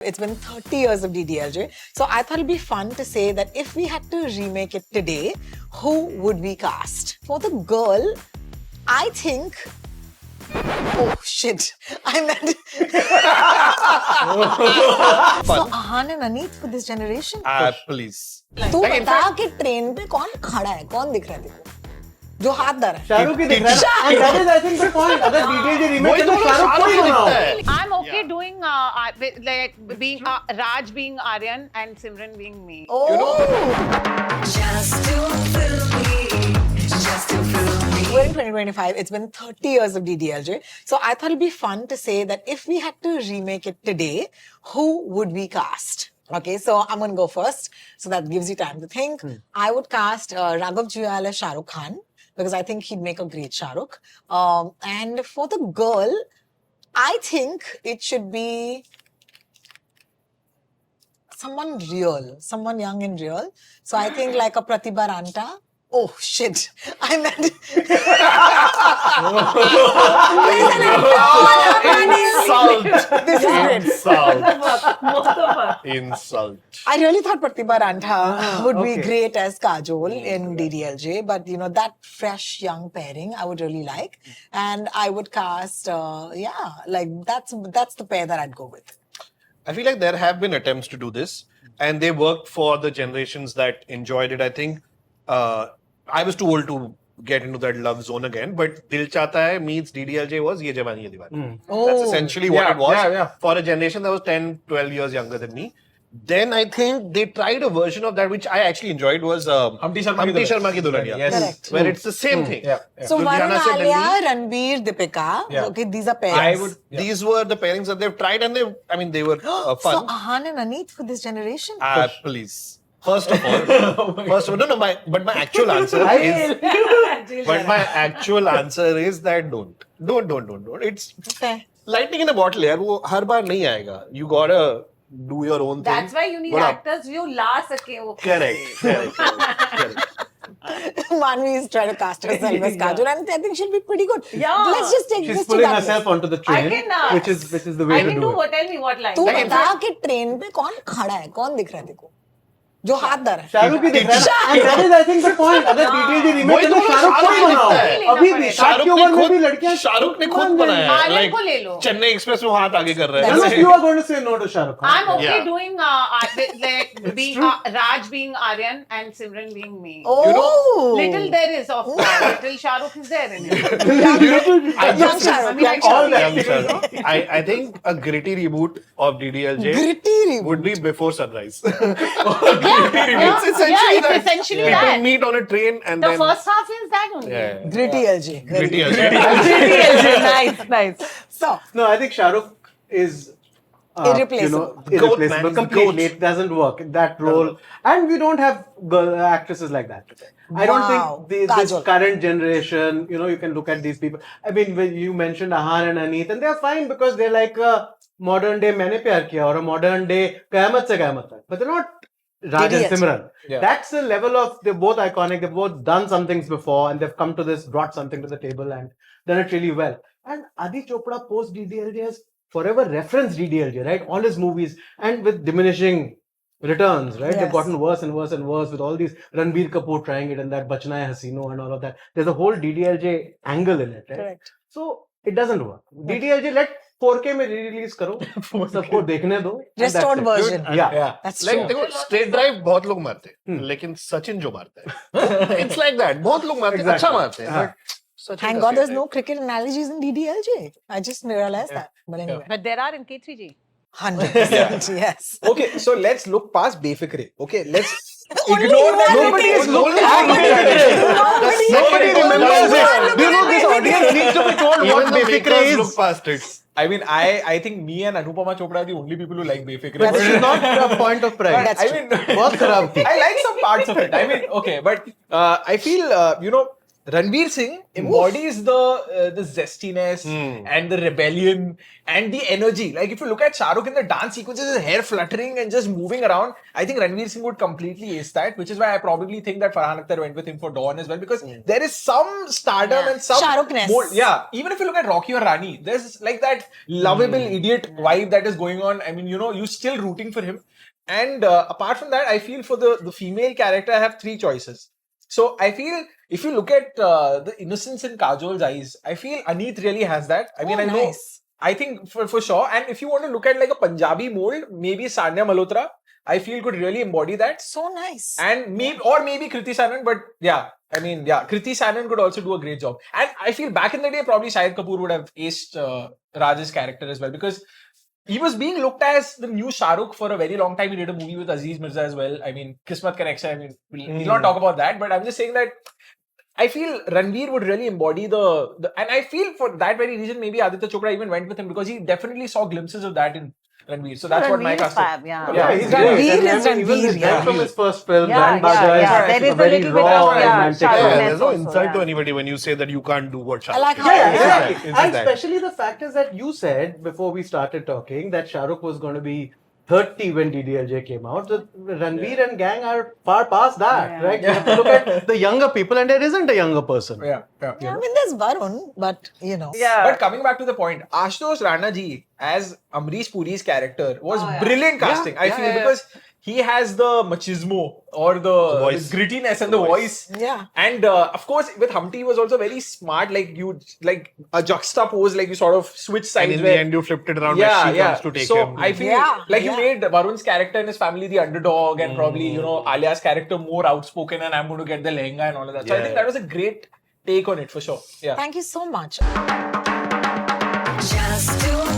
It's been 30 years of DDLJ, so I thought it'd be fun to say that if we had to remake it today, who would we cast? For the girl, I think... Oh shit, I meant... So Ahan and Aneet for this generation? Please. तू बता कि train पे कौन खड़ा है, कौन दिख रहा है तेरे को? जो हाथ धर है. शाहरुख ही दिख रहा है. And that is, I think, the point. अगर DDLJ remake तो शाहरुख को ही बनाओ. I'm okay doing like being Raj being Aryan and Simran being me. Oh. Just too filmy, just too filmy. We're in 2025. It's been 30 years of DDLJ. So I thought it'd be fun to say that if we had to remake it today, who would we cast? Okay, so I'm going to go first. So that gives you time to think. I would cast Raghav Juel as Shah Rukh Khan because I think he'd make a great Shah Rukh. And for the girl, I think it should be someone real, someone young and real. So I think like a Pratibha Ranta. Oh shit! I meant. Insult. This is great. Insult. I really thought Pratibha Ranta would be okay. great as Kajol in DDLJ, but you know that fresh young pairing I would really like, and I would cast. Like that's the pair that I'd go with. I feel like there have been attempts to do this, and they worked for the generations that enjoyed it. I think I was too old to get into that love zone again, but Dil Chahta Hai meets DDLJ was Ye Jawani Hai Diwani. That's essentially what it was for a generation that was 10, 12 years younger than me. Then I think they tried a version of that which I actually enjoyed was Humpty Sharma Ki Dulhania. Yes. Correct. Where it's the same thing. So Ludhiana Varun se Delhi. Alia, Ranbir, Deepika. Yeah. Okay, these are pairs. These were the pairings that they've tried, and they were So fun. Ahan and Aneet for this generation. Please. First of all, but my actual answer is that don't. It's Fair. lightning in a bottle, yaar. वो हर बार नहीं आएगा. You gotta do your own thing. That's why you need But actors you la sake wo. Correct. Maanvi is trying to cast herself as Kajol, and I think she'll be pretty good. Yeah. Let's just take She's this pulling to that herself onto the train, which is the way I to can do do it. what, tell me what line. तू Like, बता कि train पे कौन खड़ा है, कौन दिख रहा है तेरे को? जो हाथ धर है. शाहरुख ही दिख रहा है. And that is, I think, the point. अगर DDLJ remake तो शाहरुख को ही बनाओ. अभी भी शाहरुख की उम्र में भी लड़कियां शाहरुख ने खुद बनाया है. आर्यन को ले लो. चेन्नई एक्सप्रेस में हाथ आगे कर रहा None of है. you are going to say no to Shah Rukh Khan. I'm okay Yeah. doing like being Raj being Aryan and Simran being me. Oh, Little there is of little Shah Rukh is there in it. young Shah Rukh. Young all Shah that. Rukh. I think a gritty reboot of DDLJ Gritty reboot. would be Before Sunrise. It's essentially it's that. essentially People that. meet on a train and The then first half is that only. yeah. Gritty LJ. Gritty Nice, nice. So, No, I think Shah Rukh is Irreplaceable. irreplaceable Goat, man. completely. Goat. It doesn't work that role, and we don't have actresses like that today. I don't Wow. think this Kajol. current generation. You can look at these people. I mean, when you mentioned Ahan and Aneet, and they're fine because they're like a modern day मैंने प्यार किया or a modern day क़यामत से क़यामत तक. But they're not Raj and DDLJ. Simran. Yeah. That's the level of, they're both iconic, they've both done some things before and they've come to this, brought something to the table and done it really well. And Adi Chopra post DDLJ has forever referenced DDLJ, right? All his movies and with diminishing returns, right? They've Yes. gotten worse and worse and worse with all these Ranbir Kapoor trying it and that Bachna Hai Hasino and all of that. There's a whole DDLJ angle in it, right? correct. So it doesn't work. DDLJ let 4K में re-release करो, सबको देखने दो. and that's Restored it. version. Yeah. That's Like true. देखो straight drive बहुत लोग मारते हैं लेकिन सचिन जो मारता है इट्स लाइक दैट बहुत लोग मारते हैं Exactly. अच्छा मारते हैं but Sachin Thank का God there's straight no cricket analogies in DDLJ. I just realized that. But anyway, But there are in K3G. 100%, yes. Okay, so let's look past Befikre. Okay, let's Only ignore you that. are Nobody looking- is looking Nobody at it. Nobody remembers You are it. looking You know, at this Befikre. audience needs to be told Even what the Befikre makers is. look past it. I mean, I think me and Anupama Chopra are the only people who like Befikre. But this is not a point of pride. That's I true. mean, बहुत खराब थी. I like some parts of it. I mean, okay, but I feel, Ranveer Singh embodies the zestiness and the rebellion and the energy. Like if you look at Shah Rukh in the dance sequences, his hair fluttering and just moving around, I think Ranveer Singh would completely ace that, which is why I probably think that Farhan Akhtar went with him for Dawn as well, because there is some stardom and some Shah Rukh-ness. yeah. Even if you look at Rocky or Rani, there's like that lovable idiot vibe that is going on. I mean, you're still rooting for him. And apart from that, I feel for the female character, I have three choices. So I feel if you look at the innocence in Kajol's eyes, I feel Aneet really has that. I mean, I know, nice. I think for sure. And if you want to look at like a Punjabi mold, maybe Sanya Malhotra, I feel could really embody that. So nice. And maybe Kriti Sanon, but yeah, I mean, yeah, Kriti Sanon could also do a great job. And I feel back in the day, probably Shahid Kapoor would have aced Raj's character as well, because he was being looked as the new Shah Rukh for a very long time. He did a movie with Aziz Mirza as well. I mean, Kismat Connection. I mean, we'll not talk about that, but I'm just saying that I feel Ranveer would really embody the and I feel for that very reason, maybe Aditya Chopra even went with him, because he definitely saw glimpses of that in Ranveer. So that's what my Ranveer is casting. fab, yeah. Yeah, he's Ranveer great. And is I mean, even Ranveer, his yeah. dad from his first film, Yeah, Grandmother, yeah, is yeah. actually There is a very little bit raw of, and yeah, romantic. Shah Rukh Yeah, Ness there's no also, insult to yeah. anybody when you say that you can't do what Shah I like Rukh how- Yeah, does. exactly. It's And that. especially the fact is that you said before we started talking that Shah Rukh was going to be 30 when DDLJ came out. The Ranveer and gang are far past that, Yeah. right? You have to look at the younger people, and there isn't a younger person. Yeah. I mean, there's Varun, but Yeah. But coming back to the point, Ashutosh Rana ji as Amrish Puri's character was brilliant casting. I feel because he has the machismo or the voice. grittiness and the voice. Yeah. And of course, with Humpty was also very smart. Like you, like a juxtapose, like you sort of switch sides. And in where, the end, you flipped it around when she comes to take so him. I feel like you made Varun's character and his family the underdog, and probably Alia's character more outspoken, and I'm going to get the lehenga and all of that. So I think that was a great take on it for sure. Yeah. Thank you so much. Just too